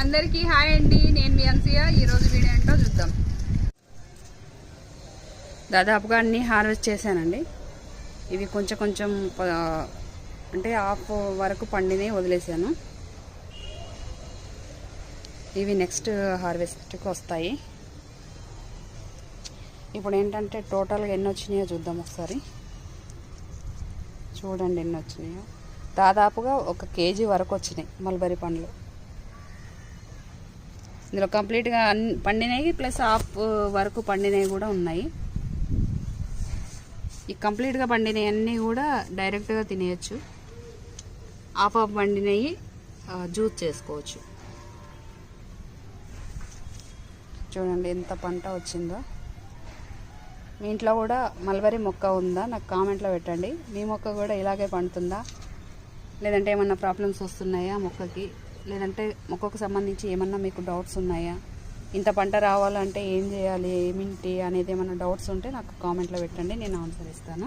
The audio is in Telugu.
అందరికీ హాయ్ అండి, నేను మీ అన్సియా. ఈరోజు వీడియో ఏంటో చూద్దాం. దాదాపుగా అన్నీ హార్వెస్ట్ చేశానండి. ఇవి కొంచెం కొంచెం అంటే హాఫ్ వరకు పండినవి వదిలేసాను. ఇవి నెక్స్ట్ హార్వెస్ట్కి వస్తాయి. ఇప్పుడు ఏంటంటే టోటల్గా ఎన్ని వచ్చినాయో చూద్దాం ఒకసారి. చూడండి ఎన్ని వచ్చినాయో. దాదాపుగా 1 కేజీ వరకు వచ్చినాయి మల్బరీ పండ్లు. ఇందులో కంప్లీట్గా పండినవి ప్లస్ హాఫ్ వరకు పండినవి కూడా ఉన్నాయి. ఈ కంప్లీట్గా పండినవి అన్నీ కూడా డైరెక్ట్గా తినేయచ్చు. హాఫ్ పండినవి జ్యూస్ చేసుకోవచ్చు. చూడండి ఎంత పంట వచ్చిందో. మీ ఇంట్లో కూడా మల్బరీ మొక్క ఉందా? నాకు కామెంట్లో పెట్టండి. మీ మొక్క కూడా ఇలాగే పండుతుందా, లేదంటే ఏమన్నా ప్రాబ్లమ్స్ వస్తున్నాయా మొక్కకి, లేదంటే మొక్కకు సంబంధించి ఏమన్నా మీకు డౌట్స్ ఉన్నాయా? ఇంత పంట రావాలంటే ఏం చేయాలి, ఏమిటి అనేది ఏమన్నా డౌట్స్ ఉంటే నాకు కామెంట్లో పెట్టండి, నేను ఆన్సర్ ఇస్తాను.